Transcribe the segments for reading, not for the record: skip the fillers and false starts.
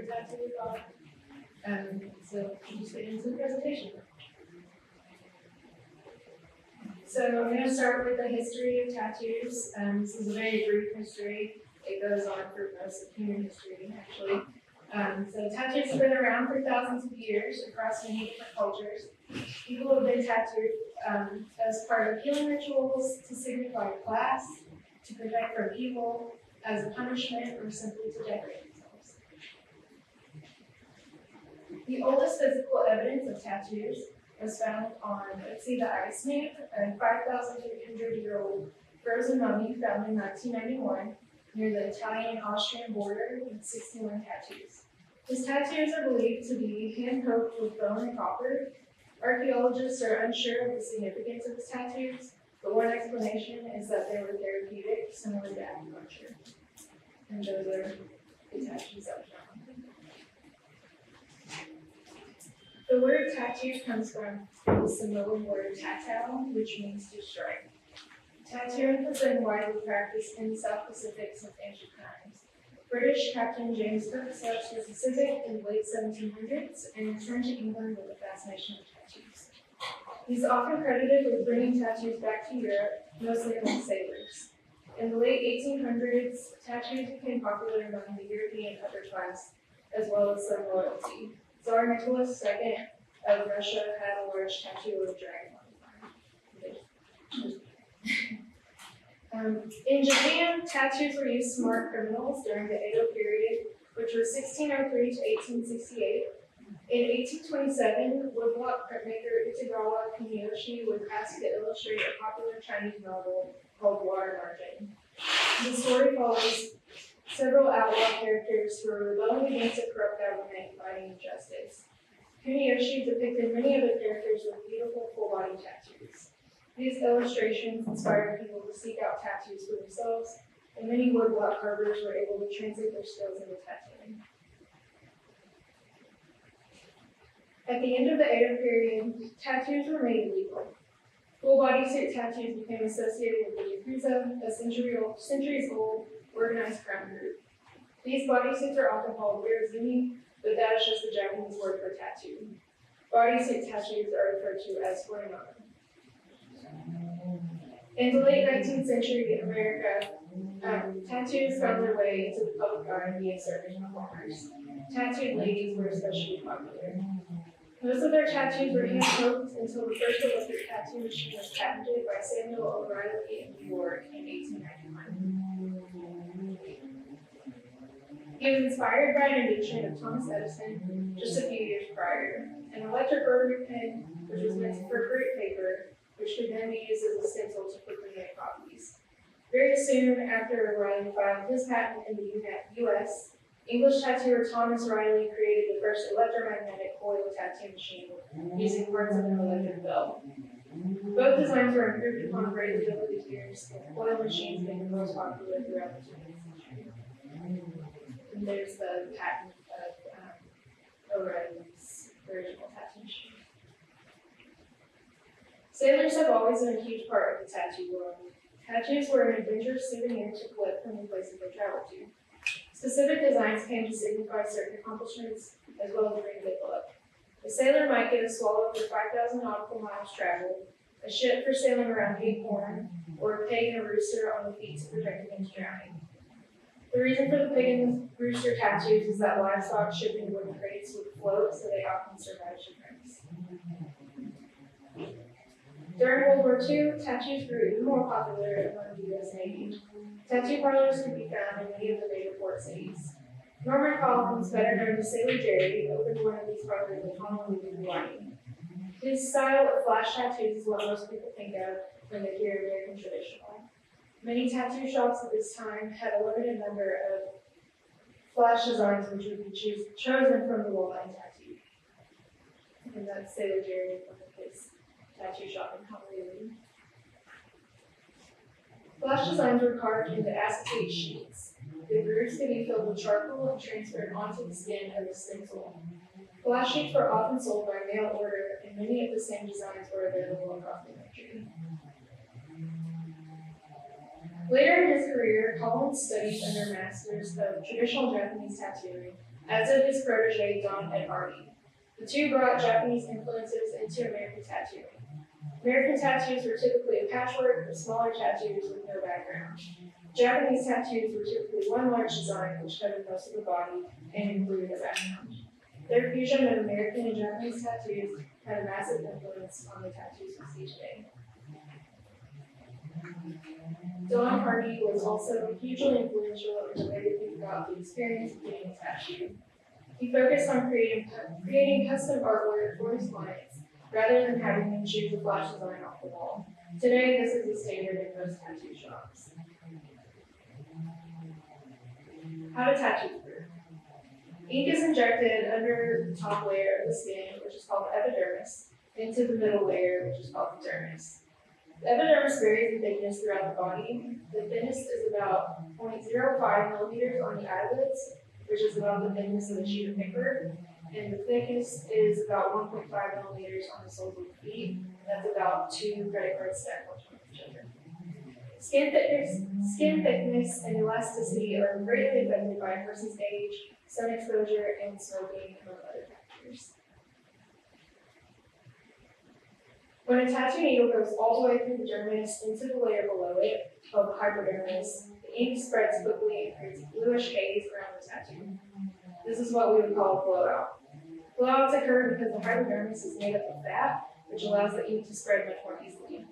Frisco Tattoo. So just get into the presentation. So I'm going to start with the history of tattoos. This is a very brief history. It goes on for most of human history, actually. So tattoos have been around for thousands of years across many different cultures. People have been tattooed as part of healing rituals, to signify class, to protect from evil, as a punishment, or simply to decorate themselves. The oldest physical evidence of tattoos was found on Ötzi the Iceman, a 5,300-year-old frozen mummy found in 1991 near the Italian-Austrian border with 61 tattoos. His tattoos are believed to be hand-poked with bone and copper. Archaeologists are unsure of the significance of his tattoos, but one explanation is that they were therapeutic, similar to acupuncture. And those are the tattoos that we found. The word tattoo comes from the Samoan word tatau, which means to strike. Tattooing has been widely practiced in the South Pacific since ancient times. British Captain James Cook sailed to the Pacific in the late 1700s and returned to England with a fascination with tattoos. He's often credited with bringing tattoos back to Europe, mostly among sailors. In the late 1800s, tattoos became popular among the European upper class, as well as some royalty. Tsar Nicholas II of Russia had a large tattoo of a dragon on his arm. In Japan, tattoos were used to mark criminals during the Edo period, which was 1603 to 1868. In 1827, woodblock printmaker Itagawa Kuniyoshi was asked to illustrate a popular Chinese novel called Water Margin. The story follows several outlaw characters who are rebelling against a corrupt government and fighting injustice. Kuniyoshi depicted many of the characters with beautiful full-body tattoos. These illustrations inspired people to seek out tattoos for themselves, and many woodblock carvers were able to translate their skills into tattooing. At the end of the Edo period, tattoos were made legal. Full-body suit tattoos became associated with the Yakuza, a centuries-old organized crime group. These bodysuits are often called irezumi, but that is just the Japanese word for tattoo. Bodysuit tattoos are referred to as furimano. In the late 19th century in America, tattoos found their way into the public eye via circus performers. Tattooed ladies were especially popular. Most of their tattoos were hand-poked until the first electric tattoo machine was patented by Samuel O'Reilly in New York in 1891. He was inspired by an invention of Thomas Edison just a few years prior, an electric rotary pen, which was meant to perforate paper, which could then be used as a stencil to quickly make copies. Very soon after O'Reilly filed his patent in the U.S., English tattooer Thomas Riley created the first electromagnetic coil tattoo machine using parts of an electric bell. Both designs were improved upon greatly over the years, with coil machines being the most popular throughout the 20th century. And there's the patent of O'Reilly's original tattoo machine. Sailors have always been a huge part of the tattoo world. Tattoos were an adventurous souvenir to collect from the places they traveled to. Specific designs came to signify certain accomplishments, as well as bring good luck. A sailor might get a swallow for 5,000 nautical miles traveled, a ship for sailing around Cape Horn, or a pig and a rooster on the feet to protect against drowning. The reason for the pig and rooster tattoos is that livestock shipped in wooden crates would float, so they often survived shipwrecks. During World War II, tattoos grew even more popular among the U.S. Navy. Tattoo parlors could be found in many of the major port cities. Norman Collins, better known as Sailor Jerry, opened one of these parlors in Honolulu, Hawaii. His style of flash tattoos is what most people think of when they hear American traditional. Many tattoo shops at this time had a limited number of flash designs which would be chosen from the wall-line tattoo. And that's Sailor Jerry, one of his tattoo shop in Honolulu. Flash designs were carved into acetate sheets. The grooves could be filled with charcoal and transferred onto the skin of the stencil. Flash sheets were often sold by mail order, and many of the same designs were available across the country. Later in his career, Collins studied under masters of traditional Japanese tattooing as did his protege Don Ed Hardy. The two brought Japanese influences into American tattooing. American tattoos were typically a patchwork of smaller tattoos with no background. Japanese tattoos were typically one large design which covered most of the body and included a background. Their fusion of American and Japanese tattoos had a massive influence on the tattoos we see today. Don Hardy was also hugely influential in the way to think about the experience of getting a tattoo. He focused on creating custom artwork for his clients rather than having them choose a flash design off the wall. Today, this is the standard in most tattoo shops. How do tattoos work? Ink is injected under the top layer of the skin, which is called the epidermis, into the middle layer, which is called the dermis. The epidermis varies in thickness throughout the body. The thinnest is about 0.05 millimeters on the eyelids, which is about the thickness of a sheet of paper, and the thickest is about 1.5 millimeters on the soles of the feet. That's about 2 credit cards stacked on top of each other. Skin thickness, and elasticity are greatly affected by a person's age, sun exposure, and smoking, among other factors. When a tattoo needle goes all the way through the dermis into the layer below it, called the hypodermis, the ink spreads quickly and creates a bluish haze around the tattoo. This is what we would call a blowout. Blowouts occur because the hypodermis is made up of fat, which allows the ink to spread much more easily.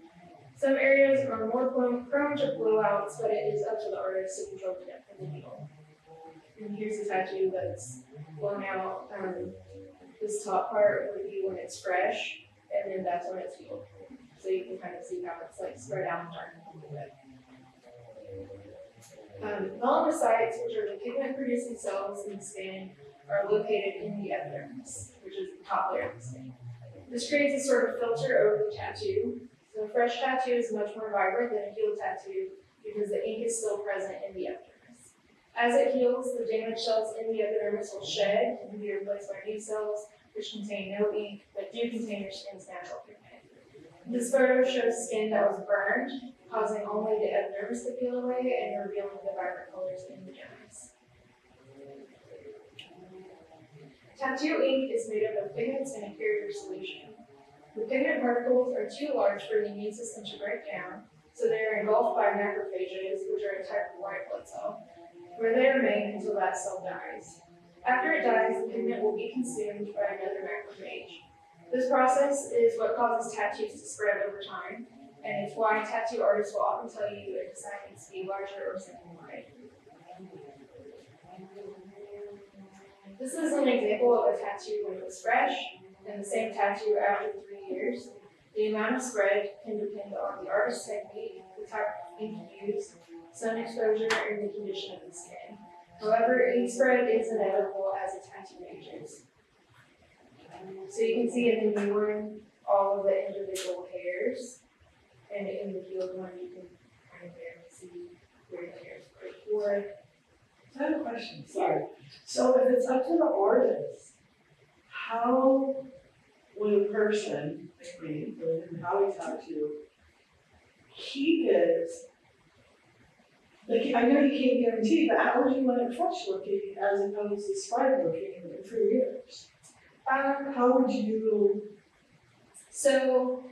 Some areas are more prone to blowouts, but it is up to the artist to control the depth of the needle. And here's a tattoo that's blown out. This top part would be when it's fresh, and then that's when it's healed. So you can kind of see how it's like spread out and dark a little bit. Melanocytes, which are the pigment-producing cells in the skin, are located in the epidermis, which is the top layer of the skin. This creates a sort of filter over the tattoo. So a fresh tattoo is much more vibrant than a healed tattoo because the ink is still present in the epidermis. As it heals, the damaged cells in the epidermis will shed and be replaced by new cells which contain no ink but do contain your skin's natural pigment. This photo shows skin that was burned, causing only the epidermis to peel away and revealing the vibrant colors in the dermis. Tattoo ink is made up of pigments in a carrier solution. The pigment particles are too large for the immune system to break down, so they are engulfed by macrophages, which are a type of white blood cell, where they remain until that cell dies. After it dies, the pigment will be consumed by another macrophage. This process is what causes tattoos to spread over time, and it's why tattoo artists will often tell you a design needs to be larger or simplified. This is an example of a tattoo when it was fresh, and the same tattoo after 3 years. The amount of spread can depend on the artist's technique, the type of ink used, sun exposure, and the condition of the skin. However, ink spread is inevitable as a tattoo ages. So you can see in the new one, all of the individual hairs, and in the healed one, you can kind of barely see where the hairs break forward. I have a question, sorry. So if it's up to the artist, how would a person, like me, with a Howie tattoo, keep it, like I know you can't guarantee, but how would you want it fresh looking as opposed to spread looking in 3 years? How would you? So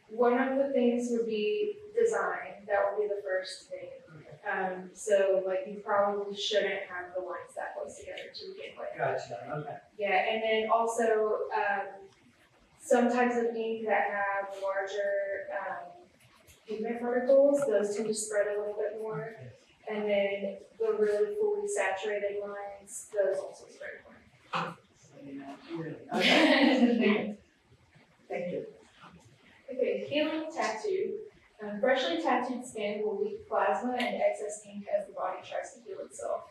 one of the things would be design. That would be the first thing. So like you probably shouldn't have the lines that close together to begin with. Gotcha, okay. Yeah, and then also some types of ink that have larger pigment particles, those tend to spread a little bit more. And then the really fully saturated lines, those also spread more. Okay. Thank you. Okay, healing tattoo. Freshly tattooed skin will leak plasma and excess ink as the body tries to heal itself.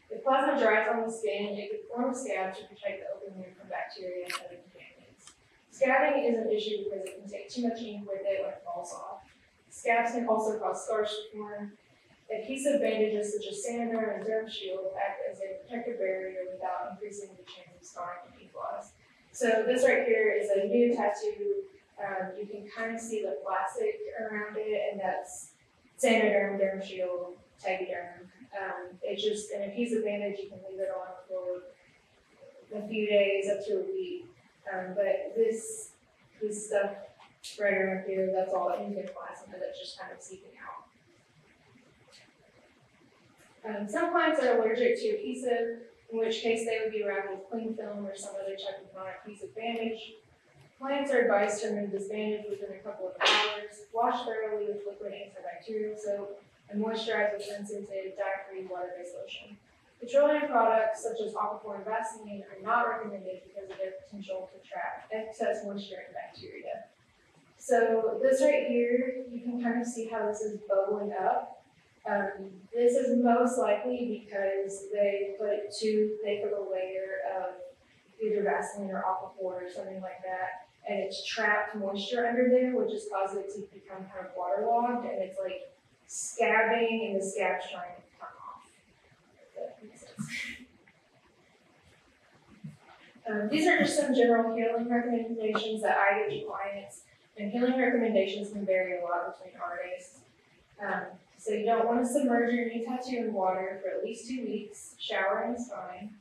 If plasma dries on the skin, it could form a scab to protect the open wound from bacteria and other contaminants. Scabbing is an issue because it can take too much ink with it when it falls off. Scabs can also cause scars to form. Adhesive bandages such as Sanderm and Derm Shield act as a protective barrier without increasing the chance of scarring and ink loss. So this right here is a new tattoo. You can kind of see the plastic around it, and that's Sanderm, Derm Shield, Tegaderm. It's just an adhesive bandage. You can leave it on for a few days up to a week. But this stuff right around here, that's all endoplasm, that's just kind of seeping out. Some plants are allergic to adhesive, in which case they would be wrapped with cling film or some other type of non-adhesive bandage. Plants are advised to remove this bandage within a couple of hours, wash thoroughly with liquid antibacterial soap, and moisturize with unsensitive dye-free water-based lotion. Petroleum products such as Aquaphor and Vaseline are not recommended because of their potential to trap excess moisture and bacteria. So this right here, you can kind of see how this is bubbling up. This is most likely because they put too thick of a layer of either Vaseline or Aquaphor or something like that, and it's trapped moisture under there, which has caused it to become kind of waterlogged, and it's like scabbing, and the scab's trying to come off. If that makes sense. These are just some general healing recommendations that I give to clients, and healing recommendations can vary a lot between artists. So you don't want to submerge your new tattoo in water for at least 2 weeks. Showering is fine.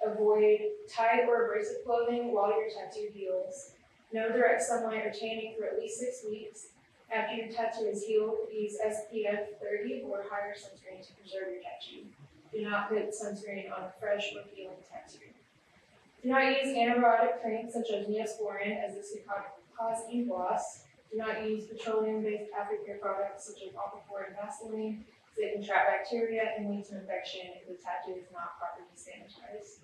Avoid tight or abrasive clothing while your tattoo heals. No direct sunlight or tanning for at least 6 weeks. After your tattoo is healed, use SPF 30 or higher sunscreen to preserve your tattoo. Do not put sunscreen on a fresh or healing tattoo. Do not use antibiotic creams such as Neosporin, as this could cause ink loss. Do not use petroleum-based aftercare products such as Aquaphor and Vaseline, as they can trap bacteria and lead to infection if the tattoo is not properly sanitized.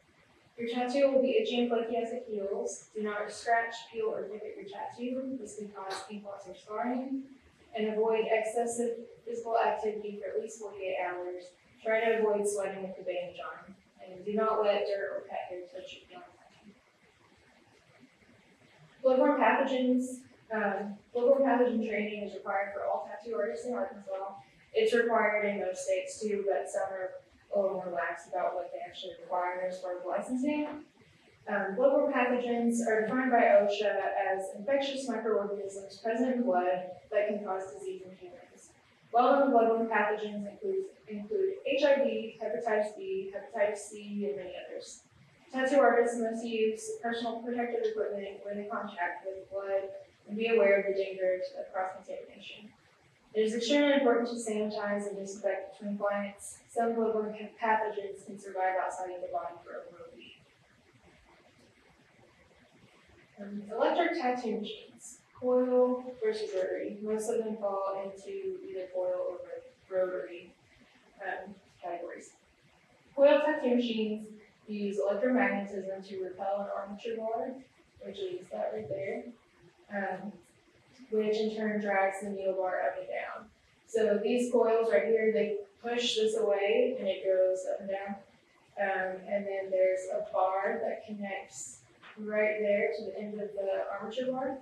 Your tattoo will be itchy and flaky as it heals. Do not scratch, peel, or pick at your tattoo. This can cause ink loss or scarring. And avoid excessive physical activity for at least 48 hours. Try to avoid sweating with the bandage on. And do not let dirt or pet hair touch your healing tattoo. Bloodborne pathogens. Bloodborne pathogen training is required for all tattoo artists in Arkansas. It's required in most states too, but some are a little more lax about what they actually require as far as licensing. Bloodborne pathogens are defined by OSHA as infectious microorganisms present in blood that can cause disease in humans. Well-known bloodborne pathogens include HIV, hepatitis B, hepatitis C, and many others. Tattoo artists must use personal protective equipment when in contact with blood and be aware of the dangers of cross-contamination. It is extremely important to sanitize and disinfect between clients. Some bloodborne pathogens can survive outside of the body for over a week. Electric tattoo machines, coil versus rotary. Most of them fall into either coil or rotary categories. Coil tattoo machines use electromagnetism to repel an armature bar, which is that right there, which in turn drags the needle bar up and down. So these coils right here, they push this away and it goes up and down. And then there's a bar that connects right there to the end of the armature bar.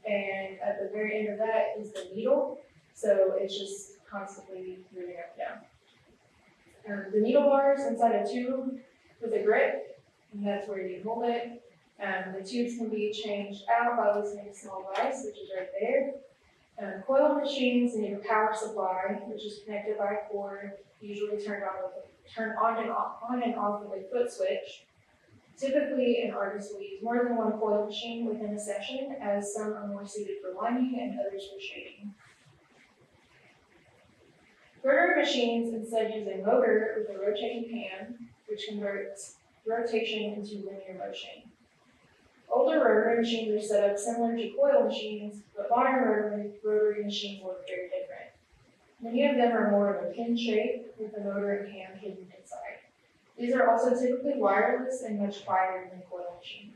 And at the very end of that is the needle. So it's just constantly moving up and down. The needle bar is inside a tube with a grip, and that's where you hold it. The tubes can be changed out by loosening a small vise, which is right there. Coil machines need a power supply, which is connected by a cord, usually turned on and off with a foot switch. Typically, an artist will use more than one coil machine within a session, as some are more suited for lining and others for shading. Rotary machines instead use a motor with a rotating pan, which converts rotation into linear motion. Older rotary machines are set up similar to coil machines, but modern rotary machines look very different. Many of them are more of a pin shape with the motor and hand hidden inside. These are also typically wireless and much quieter than coil machines.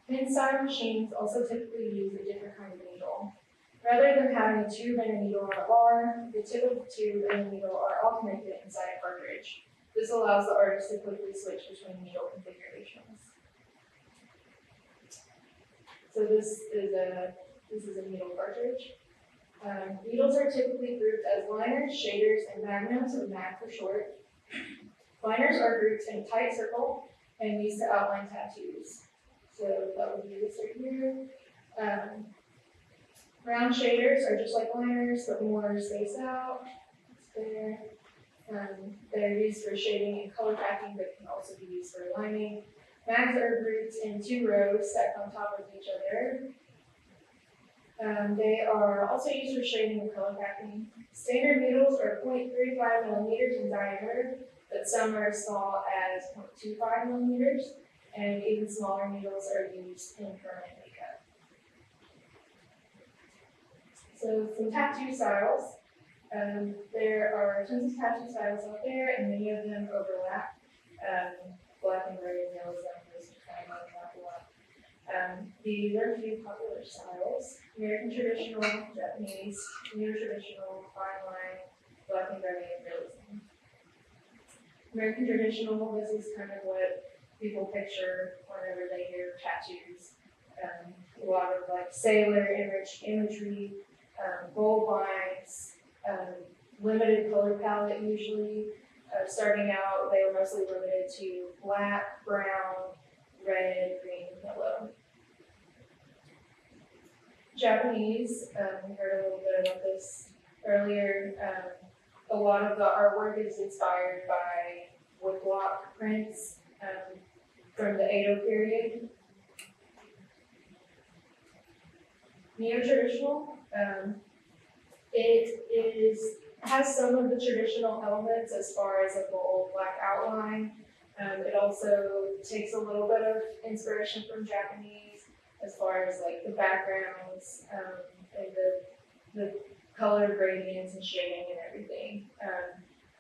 Pin-style machines also typically use a different kind of needle. Rather than having a tube and a needle on a bar, the tip of the tube and the needle are all connected inside a cartridge. This allows the artist to quickly switch between needle configurations. So this is a needle cartridge. Needles are typically grouped as liners, shaders, and magnums, or mag for short. Liners are grouped in a tight circle and used to outline tattoos. So that would be this right here. Round shaders are just like liners, but more spaced out. It's there. They're used for shading and color packing, but can also be used for lining. Mags are grouped in 2 rows stacked on top of each other. They are also used for shading and color packing. Standard needles are 0.35 millimeters in diameter, but some are as small as 0.25 millimeters, and even smaller needles are used in permanent makeup. So some tattoo styles. There are tons of tattoo styles out there, and many of them overlap. Black and gray and yellow zones kind of overlap a lot. These are a few popular styles: American traditional, Japanese, neo-traditional, fine line, black and gray, and realism. American traditional, this is kind of what people picture whenever they hear tattoos. A lot of like sailor imagery, bold lines, limited color palette usually. Starting out, they were mostly limited to black, brown, red, green, and yellow. Japanese, we heard a little bit about this earlier. A lot of the artwork is inspired by woodblock prints from the Edo period. Neo-traditional, has some of the traditional elements as far as a bold black outline. It also takes a little bit of inspiration from Japanese as far as like the backgrounds and the color gradients and shading and everything.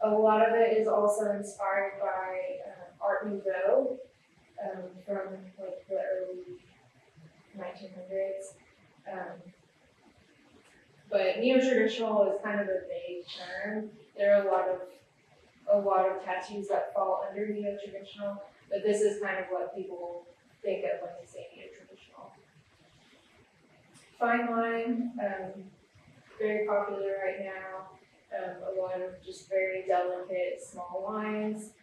A lot of it is also inspired by Art Nouveau from like the early 1900s. But neo-traditional is kind of a vague term. There are a lot of tattoos that fall under neo-traditional, but this is kind of what people think of when they say neo-traditional. Fine line, very popular right now. A lot of just very delicate, small lines.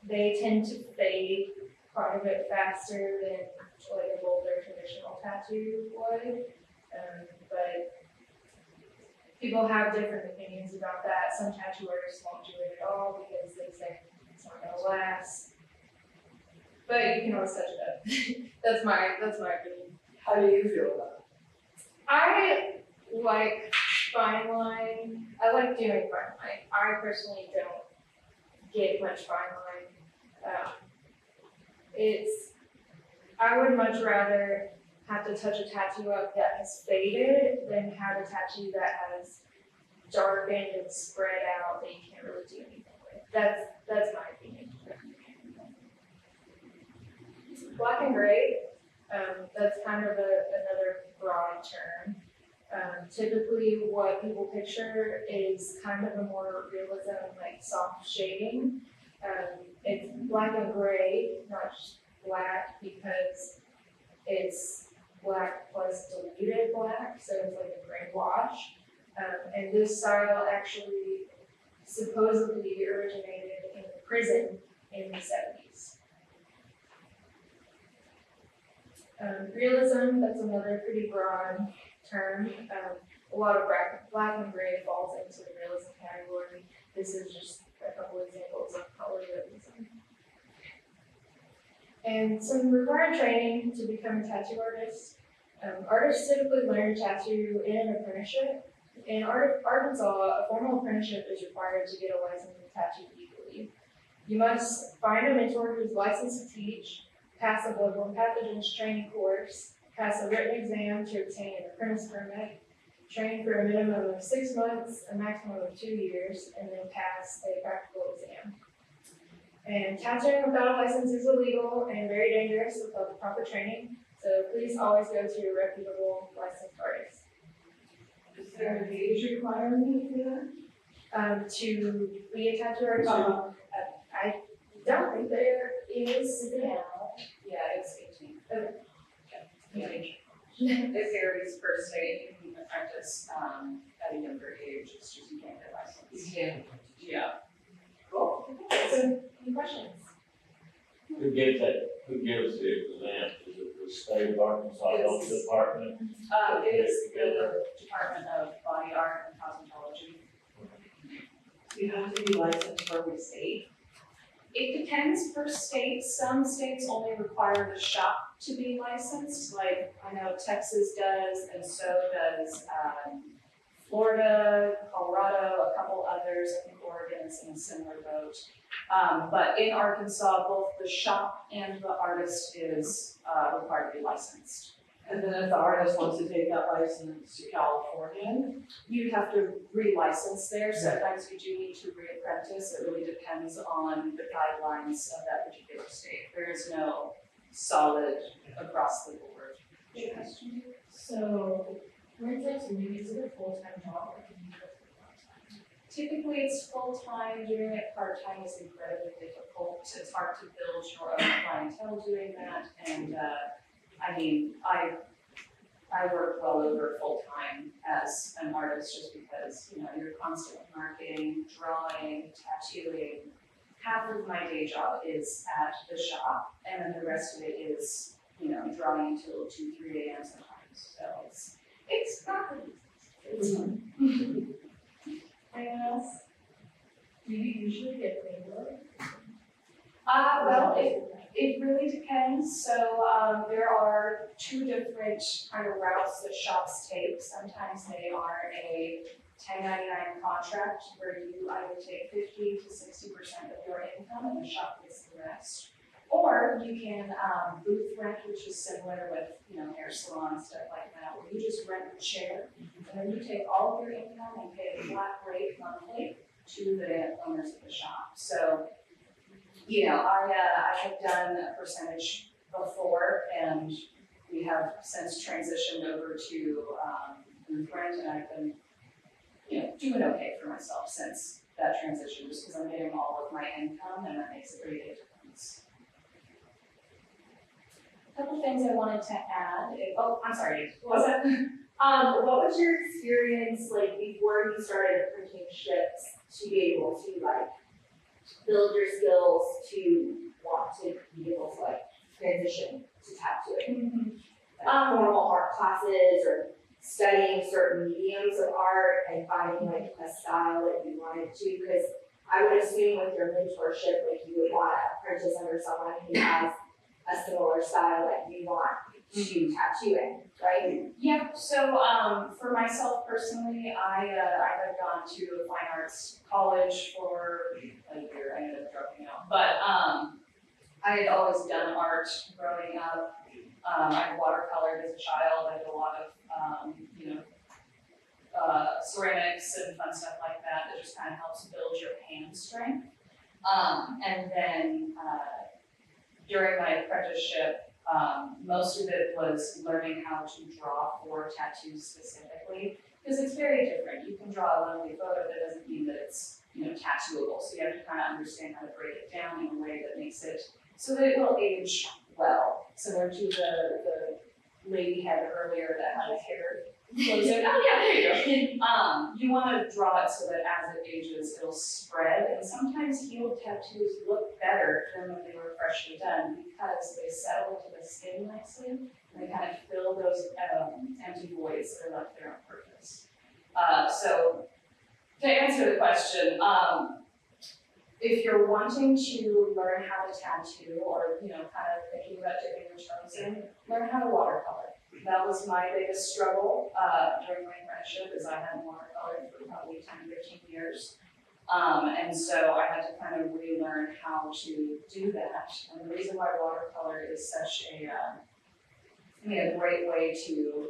They tend to fade quite a bit faster than like a bolder traditional tattoo would. But people have different opinions about that. Some tattooers won't do it at all because they say it's not gonna last. But you can always touch it up. That's my opinion. How do you feel about it? I like fine line. I like doing fine line. I personally don't get much fine line. I would much rather have to touch a tattoo up that has faded than have a tattoo that has darkened and spread out that you can't really do anything with. That's my opinion. Black and gray, that's kind of another broad term. Typically what people picture is kind of a more realism, like soft shading. It's black and gray, not just black, because it's black plus diluted black, so it's like a gray wash. And this style actually supposedly originated in a prison in the 70s. Realism, that's another pretty broad term. A lot of black and gray falls into the realism category. This is just a couple examples of color realism. And some required training to become a tattoo artist. Artists typically learn tattoo in an apprenticeship. In Arkansas, a formal apprenticeship is required to get a license to tattoo legally. You must find a mentor who's licensed to teach, pass a bloodborne pathogens training course, pass a written exam to obtain an apprentice permit, train for a minimum of 6 months, a maximum of 2 years, and then pass a practical exam. And tattooing without a license is illegal and very dangerous without the proper training, so please always go to a reputable licensed artist. Is there an age requirement for that? To be a tattoo artist, I don't think there is now. Yeah, it's 18. Okay. It varies per state. You can practice at a younger age. It's just you can't get licensed. Yeah. Cool. So, any questions? Who gives the exam? Is it the state of Arkansas Health Department? It is the Department of Body Art and Cosmetology. You have to be licensed for every state. It depends per state. Some states only require the shop to be licensed, like I know Texas does, and so does Florida, Colorado, a couple others. I think Oregon is in a similar boat. But in Arkansas, both the shop and the artist is required to be licensed. And then if the artist wants to take that license to California, You'd have to re-license there. Sometimes you do need to re-apprentice. It really depends on the guidelines of that particular state. There is no solid across the board. So, when tattooing, is it a full-time job or can you do it part-time? Typically, it's full-time. Doing it part-time is incredibly difficult. It's hard to build your own clientele doing that. And I mean, I work well over full-time as an artist just because, you know, you're constantly marketing, drawing, tattooing. Half of my day job is at the shop, and then the rest of it is, you know, drawing until 2, 3 a.m. sometimes. So it's not the easiest. It's fun. Anyone else? Do you usually get paid for it? Well, it really depends. So there are 2 different kind of routes that shops take. Sometimes they are a 1099 contract where you either take 50 to 60% of your income and the shop gets the rest. Or you can booth rent, which is similar with, you know, hair salons, stuff like that, where you just rent a chair and then you take all of your income and pay a flat rate monthly to the owners of the shop. So, you know, I have done a percentage before, and we have since transitioned over to booth rent, and I've been, you know, doing okay for myself since that transition, just because I'm getting all of my income, and that makes a pretty big difference. A couple things I wanted to add. I'm sorry. What was that? What was your experience like before you started printing ships to be able to like build your skills to want to be able to like transition to tattooing? Like formal art classes or studying certain mediums of art and finding like a style that you wanted to, because I would assume with your mentorship, like you would want to apprentice under someone who has a similar style that you want to tattooing, right? Yeah, so for myself personally, I had gone to a fine arts college for a year. I ended up dropping out, but I had always done art growing up. I watercolored as a child. I did a lot of ceramics and fun stuff like that. That just kind of helps build your hand strength. And then during my apprenticeship, most of it was learning how to draw for tattoos specifically, because it's very different. You can draw a lovely photo, that doesn't mean that it's, you know, tattooable. So you have to kind of understand how to break it down in a way that makes it so that it will age well. Similar to the lady had earlier that had hair. Oh yeah, there you go. You want to draw it so that as it ages, it'll spread. And sometimes healed tattoos look better than when they were freshly done because they settle into the skin nicely and they kind of fill those empty voids that are left there on purpose. So to answer the question, if you're wanting to learn how to tattoo or, you know, kind of thinking about dipping your toes in, learn how to watercolor. That was my biggest struggle during my apprenticeship, is I hadn't watercolored for probably 10, 15 years. And so I had to kind of relearn how to do that. And the reason why watercolor is such a great way to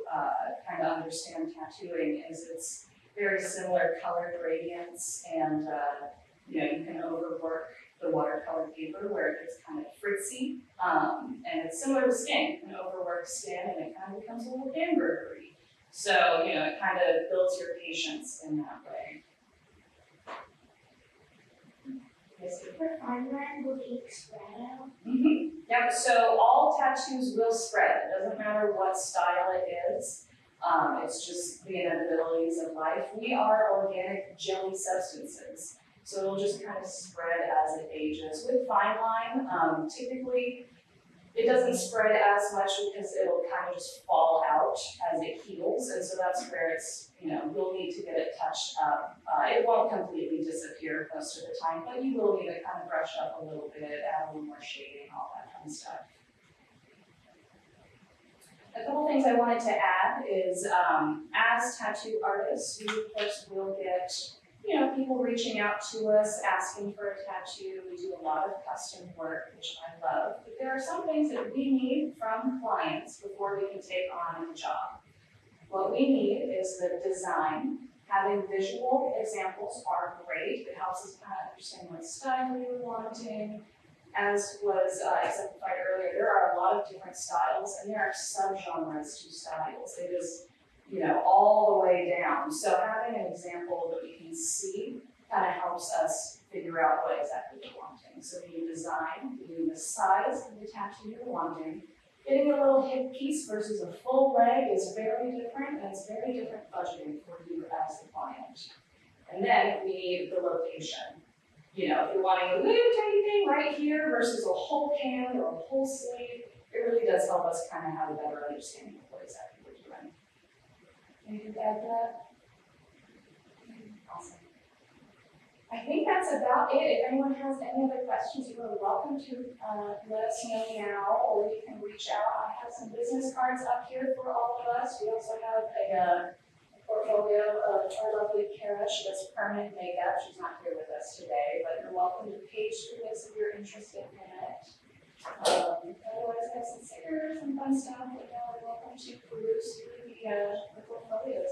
kind of understand tattooing is it's very similar color gradients, and you can overwork the watercolor paper where it gets kind of fritzy, and it's similar to skin. You can overwork skin and it kind of becomes a little hamburgery. So, you know, it kind of builds your patience in that way. Yes, For fine line, will ink spread out? Yep, so all tattoos will spread. It doesn't matter what style it is. It's just the inevitabilities of life. We are organic jelly substances. So it'll just kind of spread as it ages. With fine line, typically It doesn't spread as much because it'll kind of just fall out as it heals, and so that's where it's, you'll need to get it touched up. It won't completely disappear most of the time, but you will need to kind of brush up a little bit, add a little more shading, all that kind of stuff. A couple things I wanted to add is, as tattoo artists, we of course will get, people reaching out to us asking for a tattoo. We do a lot of custom work, which I love. But there are some things that we need from clients before we can take on a job. What we need is the design. Having visual examples are great. It helps us kind of understand what style you're wanting. As was exemplified earlier, there are a lot of different styles, and there are subgenres to styles. It is, all the way down. So having an example that we can see kind of helps us figure out what exactly we're wanting. So we need design, we need the size of the tattoo you're wanting. Getting a little hip piece versus a full leg is very different, and it's very different budgeting for you as the client. And then we need the location. If you're wanting a little tiny thing right here versus a whole hand or a whole sleeve, it really does help us kind of have a better understanding of what exactly we're doing. Anything to add to that? Awesome. I think that's about it. If anyone has any other questions, you are welcome to let us know now, or you can reach out. I have some business cards up here for all of us. We also have a portfolio of our lovely Kara. She does permanent makeup. She's not here with us today, but you're welcome to page through this if you're interested in it. Otherwise, I have some stickers and fun stuff, but you're welcome to peruse through the portfolios